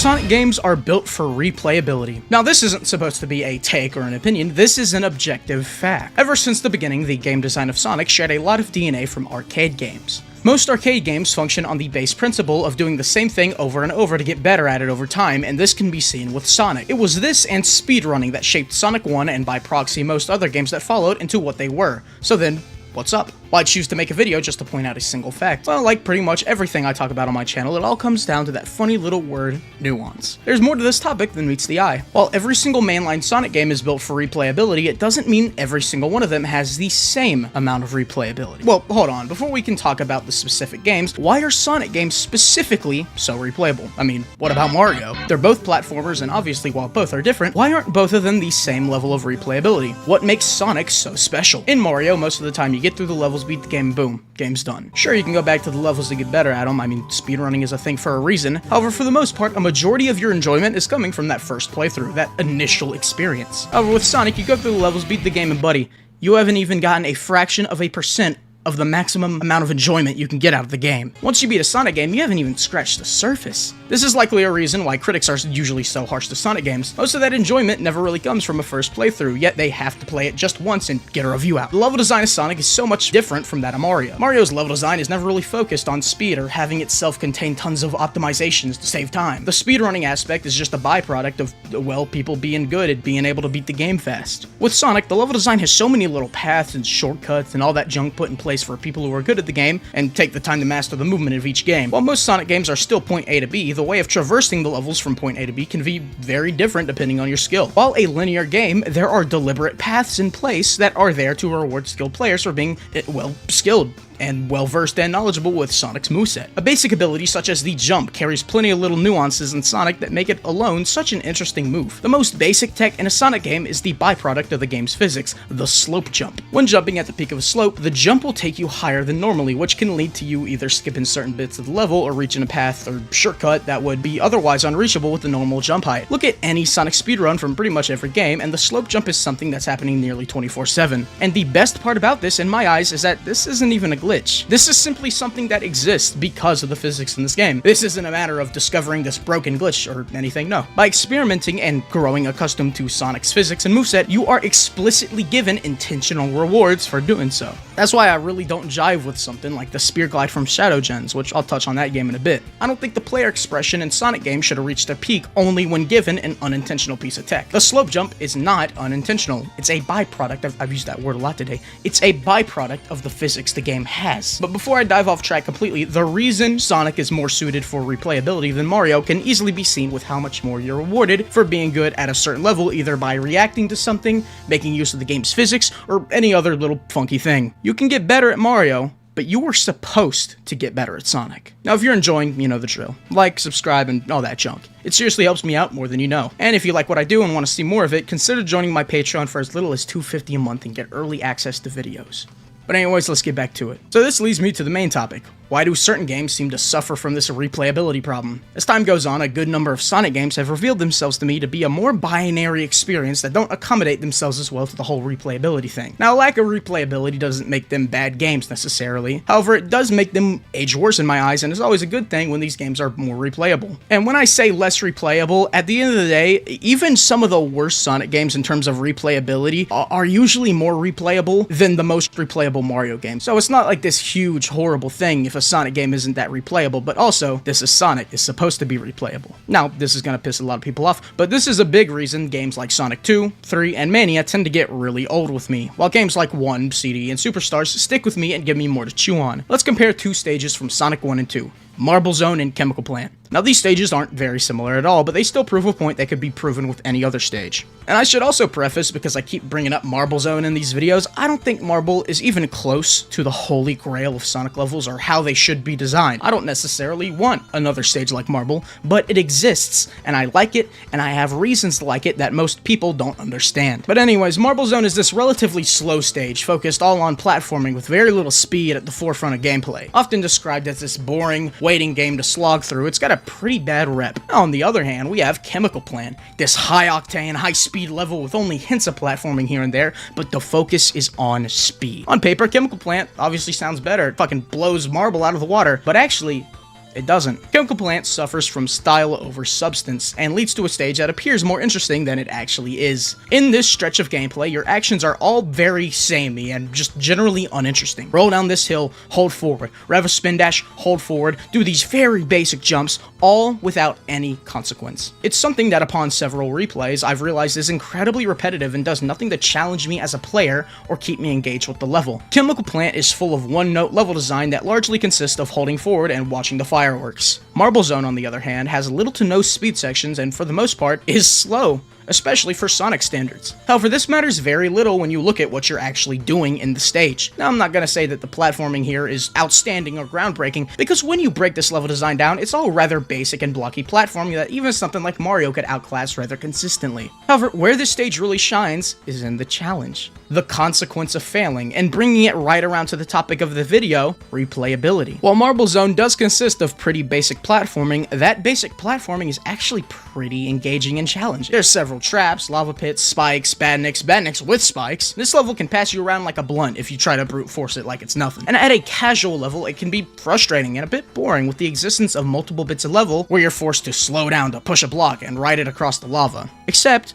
Sonic games are built for replayability. Now, this isn't supposed to be a take or an opinion, this is an objective fact. Ever since the beginning, the game design of Sonic shared a lot of DNA from arcade games. Most arcade games function on the base principle of doing the same thing over and over to get better at it over time, and this can be seen with Sonic. It was this and speedrunning that shaped Sonic 1 and by proxy most other games that followed into what they were. So then, what's up? Why choose to make a video just to point out a single fact? Well, like pretty much everything I talk about on my channel, it all comes down to that funny little word, nuance. There's more to this topic than meets the eye. While every single mainline Sonic game is built for replayability, it doesn't mean every single one of them has the same amount of replayability. Well, hold on, before we can talk about the specific games, why are Sonic games specifically so replayable? I mean, what about Mario? They're both platformers, and obviously while both are different, why aren't both of them the same level of replayability? What makes Sonic so special? In Mario, most of the time you get through the levels, beat the game, boom, game's done. Sure, you can go back to the levels to get better at them, I mean, speedrunning is a thing for a reason. However, for the most part, a majority of your enjoyment is coming from that first playthrough, that initial experience. However, with Sonic, you go through the levels, beat the game, and buddy, you haven't even gotten a fraction of a percent of the maximum amount of enjoyment you can get out of the game. Once you beat a Sonic game, you haven't even scratched the surface. This is likely a reason why critics are usually so harsh to Sonic games. Most of that enjoyment never really comes from a first playthrough, yet they have to play it just once and get a review out. The level design of Sonic is so much different from that of Mario. Mario's level design is never really focused on speed or having itself contain tons of optimizations to save time. The speedrunning aspect is just a byproduct of, well, people being good at being able to beat the game fast. With Sonic, the level design has so many little paths and shortcuts and all that junk put in place for people who are good at the game and take the time to master the movement of each game. While most Sonic games are still point A to B, the way of traversing the levels from point A to B can be very different depending on your skill. While a linear game, there are deliberate paths in place that are there to reward skilled players for being, well, skilled and well-versed and knowledgeable with Sonic's moveset. A basic ability such as the jump carries plenty of little nuances in Sonic that make it alone such an interesting move. The most basic tech in a Sonic game is the byproduct of the game's physics, the slope jump. When jumping at the peak of a slope, the jump will take you higher than normally, which can lead to you either skipping certain bits of the level or reaching a path or shortcut that would be otherwise unreachable with the normal jump height. Look at any Sonic speedrun from pretty much every game, and the slope jump is something that's happening nearly 24/7. And the best part about this, in my eyes, is that this isn't even a glitch. This is simply something that exists because of the physics in this game. This isn't a matter of discovering this broken glitch or anything, no. By experimenting and growing accustomed to Sonic's physics and moveset, you are explicitly given intentional rewards for doing so. That's why I really don't jive with something like the Spear Glide from Shadow Gens, which I'll touch on that game in a bit. I don't think the player expression in Sonic games should have reached a peak only when given an unintentional piece of tech. The slope jump is not unintentional. It's a byproduct, I've used that word a lot today, it's a byproduct of the physics the game has. But before I dive off track completely, the reason Sonic is more suited for replayability than Mario can easily be seen with how much more you're rewarded for being good at a certain level, either by reacting to something, making use of the game's physics, or any other little funky thing. You can get better at Mario, but you were supposed to get better at Sonic. Now, if you're enjoying, you know the drill. Like, subscribe, and all that junk. It seriously helps me out more than you know. And if you like what I do and want to see more of it, consider joining my Patreon for as little as $2.50 a month and get early access to videos. But anyways, let's get back to it. So this leads me to the main topic. Why do certain games seem to suffer from this replayability problem? As time goes on, a good number of Sonic games have revealed themselves to me to be a more binary experience that don't accommodate themselves as well to the whole replayability thing. Now, lack of replayability doesn't make them bad games necessarily. However, it does make them age worse in my eyes, and is always a good thing when these games are more replayable. And when I say less replayable, at the end of the day, even some of the worst Sonic games in terms of replayability are usually more replayable than the most replayable Mario games. So it's not like this huge, horrible thing if a Sonic game isn't that replayable, but also, this is Sonic, it's supposed to be replayable. Now, this is gonna piss a lot of people off, but this is a big reason games like Sonic 2, 3, and Mania tend to get really old with me, while games like 1, CD, and Superstars stick with me and give me more to chew on. Let's compare two stages from Sonic 1 and 2. Marble Zone and Chemical Plant. Now, these stages aren't very similar at all, but they still prove a point that could be proven with any other stage. And I should also preface, because I keep bringing up Marble Zone in these videos, I don't think Marble is even close to the holy grail of Sonic levels or how they should be designed. I don't necessarily want another stage like Marble, but it exists, and I like it, and I have reasons to like it that most people don't understand. But anyways, Marble Zone is this relatively slow stage, focused all on platforming with very little speed at the forefront of gameplay. Often described as this boring, waiting game to slog through, it's got a pretty bad rep. On the other hand, we have Chemical Plant, this high-octane, high-speed level with only hints of platforming here and there, but the focus is on speed. On paper, Chemical Plant obviously sounds better. It fucking blows Marble out of the water, but actually, It doesn't. Chemical Plant suffers from style over substance and leads to a stage that appears more interesting than it actually is. In this stretch of gameplay, your actions are all very samey and just generally uninteresting. Roll down this hill, hold forward, rev a spin dash, hold forward, do these very basic jumps, all without any consequence. It's something that upon several replays, I've realized is incredibly repetitive and does nothing to challenge me as a player or keep me engaged with the level. Chemical Plant is full of one-note level design that largely consists of holding forward and watching the fireworks. Marble Zone, on the other hand, has little to no speed sections and for the most part is slow, especially for Sonic standards. However, this matters very little when you look at what you're actually doing in the stage. Now, I'm not gonna say that the platforming here is outstanding or groundbreaking, because when you break this level design down, it's all rather basic and blocky platforming that even something like Mario could outclass rather consistently. However, where this stage really shines is in the challenge, the consequence of failing, and bringing it right around to the topic of the video, replayability. While Marble Zone does consist of pretty basic platforming, that basic platforming is actually pretty engaging and challenging. There's several traps, lava pits, spikes, badniks with spikes. This level can pass you around like a blunt if you try to brute force it like it's nothing. And at a casual level, it can be frustrating and a bit boring with the existence of multiple bits of level where you're forced to slow down to push a block and ride it across the lava. Except,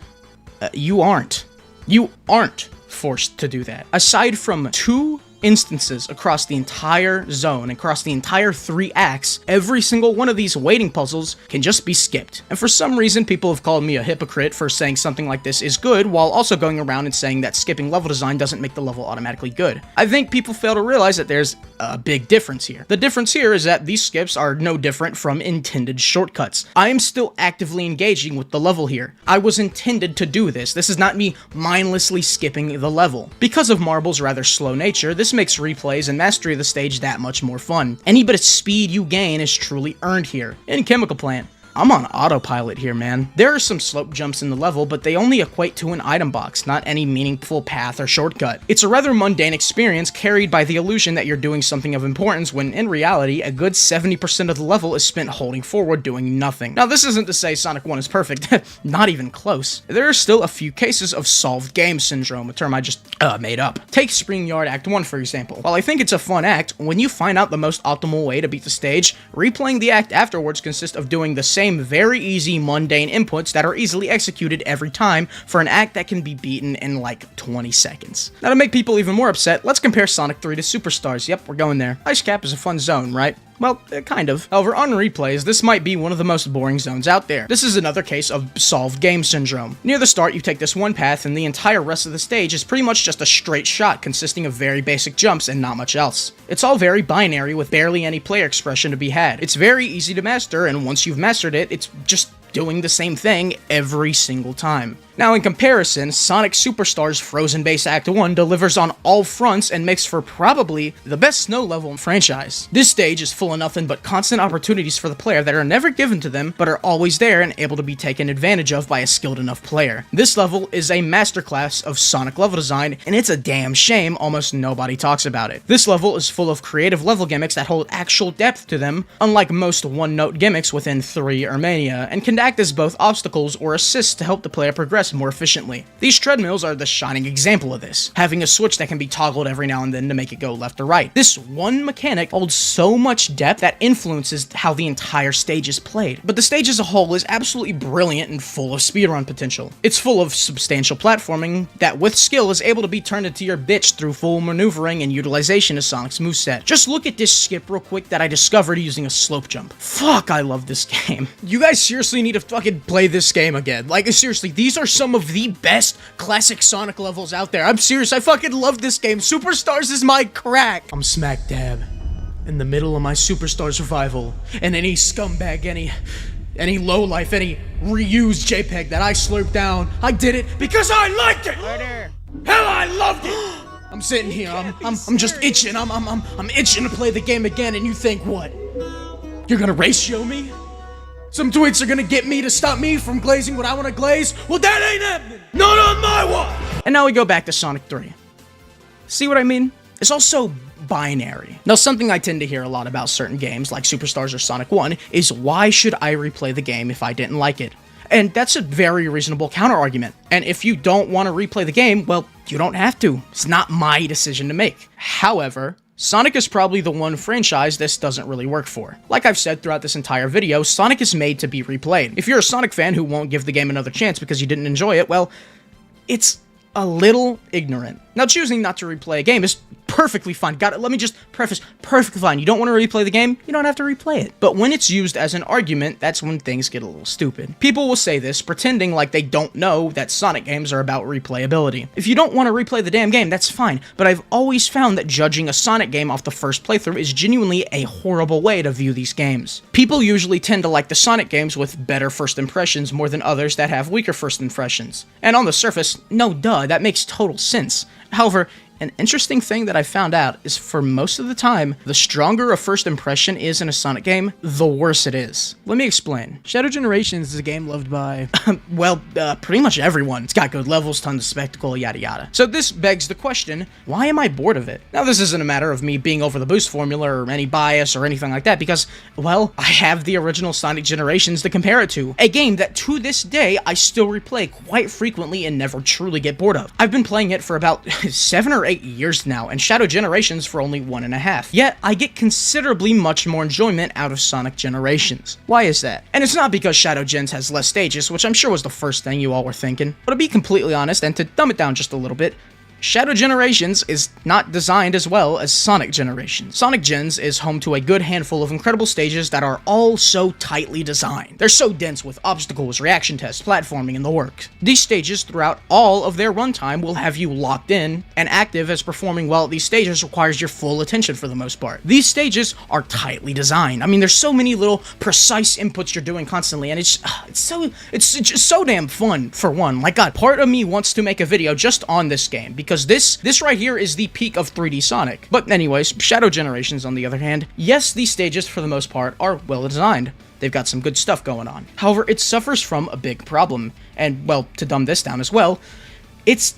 you aren't. You aren't forced to do that. Aside from 2 instances across the entire zone, across the entire 3 acts, every single one of these waiting puzzles can just be skipped. And for some reason, people have called me a hypocrite for saying something like this is good, while also going around and saying that skipping level design doesn't make the level automatically good. I think people fail to realize that there's a big difference here. The difference here is that these skips are no different from intended shortcuts. I am still actively engaging with the level here. I was intended to do this. This is not me mindlessly skipping the level. Because of Marble's rather slow nature, this makes replays and mastery of the stage that much more fun. Any bit of speed you gain is truly earned here. In Chemical Plant, I'm on autopilot here, man. There are some slope jumps in the level, but they only equate to an item box, not any meaningful path or shortcut. It's a rather mundane experience carried by the illusion that you're doing something of importance when, in reality, a good 70% of the level is spent holding forward doing nothing. Now, this isn't to say Sonic 1 is perfect, not even close. There are still a few cases of solved game syndrome, a term I just made up. Take Spring Yard Act 1, for example. While I think it's a fun act, when you find out the most optimal way to beat the stage, replaying the act afterwards consists of doing the same very easy mundane inputs that are easily executed every time for an act that can be beaten in like 20 seconds. Now to make people even more upset, let's compare Sonic 3 to Superstars. Yep, we're going there. Ice Cap is a fun zone, right? Well, kind of. However, on replays, this might be one of the most boring zones out there. This is another case of solved game syndrome. Near the start, you take this one path, and the entire rest of the stage is pretty much just a straight shot consisting of very basic jumps and not much else. It's all very binary with barely any player expression to be had. It's very easy to master, and once you've mastered it, it's just doing the same thing every single time. Now, in comparison, Sonic Superstars Frozen Base Act 1 delivers on all fronts and makes for probably the best snow level in franchise. This stage is full of nothing but constant opportunities for the player that are never given to them, but are always there and able to be taken advantage of by a skilled enough player. This level is a masterclass of Sonic level design, and it's a damn shame almost nobody talks about it. This level is full of creative level gimmicks that hold actual depth to them, unlike most one-note gimmicks within 3 or Mania, and can act as both obstacles or assists to help the player progress more efficiently. These treadmills are the shining example of this, having a switch that can be toggled every now and then to make it go left or right. This one mechanic holds so much depth that influences how the entire stage is played. But the stage as a whole is absolutely brilliant and full of speedrun potential. It's full of substantial platforming that with skill is able to be turned into your bitch through full maneuvering and utilization of Sonic's moveset. Just look at this skip real quick that I discovered using a slope jump. Fuck, I love this game. You guys seriously need to fucking play this game again. Like, seriously, these are some of the best classic Sonic levels out there. I'm serious, I fucking love this game. Superstars is my crack. I'm smack dab in the middle of my Superstar survival, and any scumbag, any lowlife, any reused JPEG that I slurped down, I did it because I liked it. Murder. Hell, I loved it. I'm sitting here, I'm just itching. I'm itching to play the game again, and you think what? You're gonna ratio me? Some tweets are gonna get me to stop me from glazing what I wanna glaze? Well, that ain't happening! Not on my watch! And now we go back to Sonic 3. See what I mean? It's also binary. Now, something I tend to hear a lot about certain games, like Superstars or Sonic 1, is why should I replay the game if I didn't like it? And that's a very reasonable counter-argument. And if you don't want to replay the game, well, you don't have to. It's not my decision to make. However, Sonic is probably the one franchise this doesn't really work for. Like I've said throughout this entire video, Sonic is made to be replayed. If you're a Sonic fan who won't give the game another chance because you didn't enjoy it, well, it's a little ignorant. Now, choosing not to replay a game is perfectly fine. Let me just preface, perfectly fine. You don't want to replay the game, you don't have to replay it. But when it's used as an argument, that's when things get a little stupid. People will say this, pretending like they don't know that Sonic games are about replayability. If you don't want to replay the damn game, that's fine, but I've always found that judging a Sonic game off the first playthrough is genuinely a horrible way to view these games. People usually tend to like the Sonic games with better first impressions more than others that have weaker first impressions. And on the surface, no duh, that makes total sense. However, an interesting thing that I found out is for most of the time, the stronger a first impression is in a Sonic game, the worse it is. Let me explain. Shadow Generations is a game loved by, pretty much everyone. It's got good levels, tons of spectacle, yada yada. So this begs the question, why am I bored of it? Now this isn't a matter of me being over the boost formula or any bias or anything like that because, well, I have the original Sonic Generations to compare it to. A game that to this day, I still replay quite frequently and never truly get bored of. I've been playing it for about 7 or 8 years now, and Shadow Generations for only 1.5. Yet, I get considerably much more enjoyment out of Sonic Generations. Why is that? And it's not because Shadow Gens has less stages, which I'm sure was the first thing you all were thinking. But to be completely honest, and to dumb it down just a little bit, Shadow Generations is not designed as well as Sonic Generations. Sonic Gens is home to a good handful of incredible stages that are all so tightly designed. They're so dense with obstacles, reaction tests, platforming, and the works. These stages throughout all of their runtime will have you locked in and active, as performing well at these stages requires your full attention for the most part. These stages are tightly designed. I mean, there's so many little precise inputs you're doing constantly, and it's just so damn fun, for one. Like God, part of me wants to make a video just on this game, because this right here is the peak of 3D Sonic. But anyways, Shadow Generations on the other hand, yes, these stages for the most part are well designed. They've got some good stuff going on. However, it suffers from a big problem, and well, to dumb this down as well, it's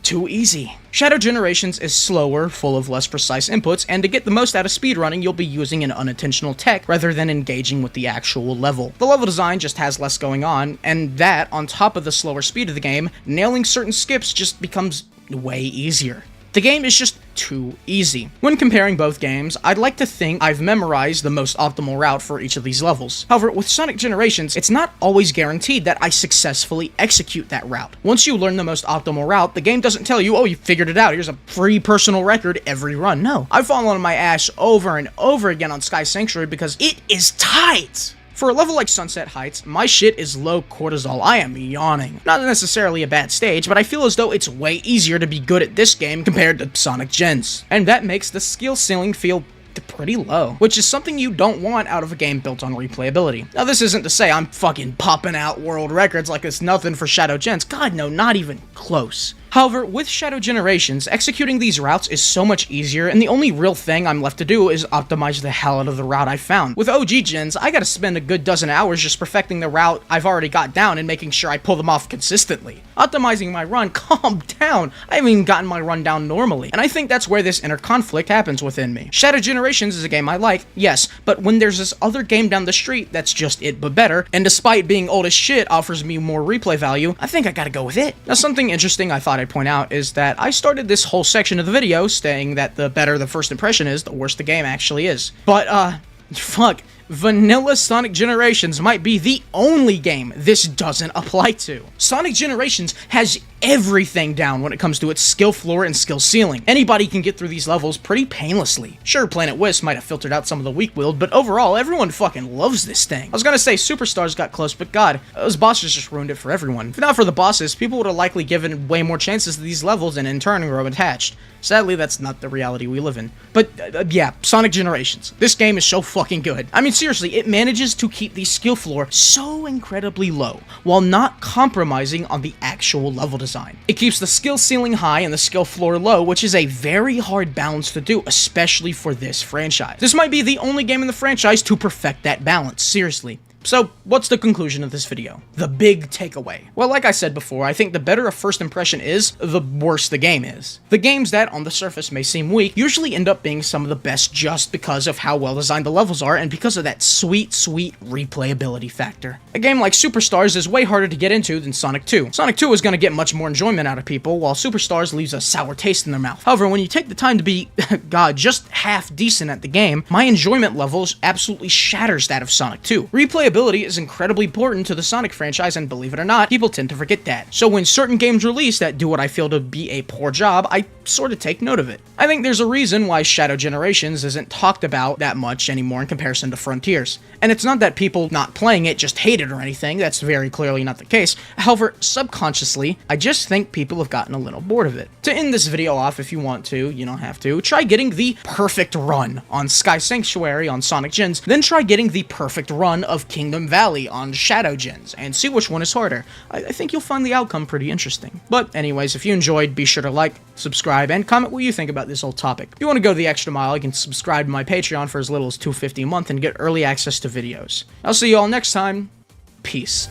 too easy. Shadow Generations is slower, full of less precise inputs, and to get the most out of speedrunning, you'll be using an unintentional tech rather than engaging with the actual level. The level design just has less going on, and that, on top of the slower speed of the game, nailing certain skips just becomes way easier. The game is just too easy. When comparing both games, I'd like to think I've memorized the most optimal route for each of these levels. However, with Sonic Generations, it's not always guaranteed that I successfully execute that route. Once you learn the most optimal route, the game doesn't tell you, oh, you figured it out, here's a free personal record every run. No. I've fallen on my ass over and over again on Sky Sanctuary because it is tight. For a level like Sunset Heights, my shit is low cortisol. I am yawning. Not necessarily a bad stage, but I feel as though it's way easier to be good at this game compared to Sonic Gens. And that makes the skill ceiling feel pretty low, which is something you don't want out of a game built on replayability. Now, this isn't to say I'm fucking popping out world records like it's nothing for Shadow Gens. God, no, not even close. However, with Shadow Generations, executing these routes is so much easier, and the only real thing I'm left to do is optimize the hell out of the route I found. With OG Gens, I gotta spend a good dozen hours just perfecting the route I've already got down and making sure I pull them off consistently. Optimizing my run, calm down, I haven't even gotten my run down normally, and I think that's where this inner conflict happens within me. Shadow Generations is a game I like, yes, but when there's this other game down the street that's just it but better, and despite being old as shit offers me more replay value, I think I gotta go with it. Now, something interesting I thought I'd point out is that I started this whole section of the video saying that the better the first impression is, the worse the game actually is. But, fuck. Vanilla Sonic Generations might be the only game this doesn't apply to. Sonic Generations has everything down when it comes to its skill floor and skill ceiling. Anybody can get through these levels pretty painlessly. Sure, Planet Wisp might have filtered out some of the weak-willed, but overall, everyone fucking loves this thing. I was gonna say Superstars got close, but god, those bosses just ruined it for everyone. If not for the bosses, people would have likely given way more chances to these levels and in turn grow attached. Sadly, that's not the reality we live in. But, yeah, Sonic Generations. This game is so fucking good. I mean, seriously, it manages to keep the skill floor so incredibly low, while not compromising on the actual level design. It keeps the skill ceiling high and the skill floor low, which is a very hard balance to do, especially for this franchise. This might be the only game in the franchise to perfect that balance, seriously. So, what's the conclusion of this video? The big takeaway. Well, like I said before, I think the better a first impression is, the worse the game is. The games that, on the surface, may seem weak, usually end up being some of the best just because of how well designed the levels are and because of that sweet, sweet replayability factor. A game like Superstars is way harder to get into than Sonic 2. Sonic 2 is going to get much more enjoyment out of people, while Superstars leaves a sour taste in their mouth. However, when you take the time to be, god, just half decent at the game, my enjoyment levels absolutely shatters that of Sonic 2. Replayability is incredibly important to the Sonic franchise, and believe it or not, people tend to forget that. So when certain games release that do what I feel to be a poor job, I sort of take note of it. I think there's a reason why Shadow Generations isn't talked about that much anymore in comparison to Frontiers. And it's not that people not playing it just hate it or anything, that's very clearly not the case. However, subconsciously, I just think people have gotten a little bored of it. To end this video off, if you want to, you don't have to, try getting the perfect run on Sky Sanctuary on Sonic Gens, then try getting the perfect run of Kingdom Valley on Shadow Gens, and see which one is harder. I think you'll find the outcome pretty interesting. But anyways, if you enjoyed, be sure to like, subscribe, and comment what you think about this whole topic. If you want to go the extra mile, you can subscribe to my Patreon for as little as $2.50 a month and get early access to videos. I'll see you all next time. Peace.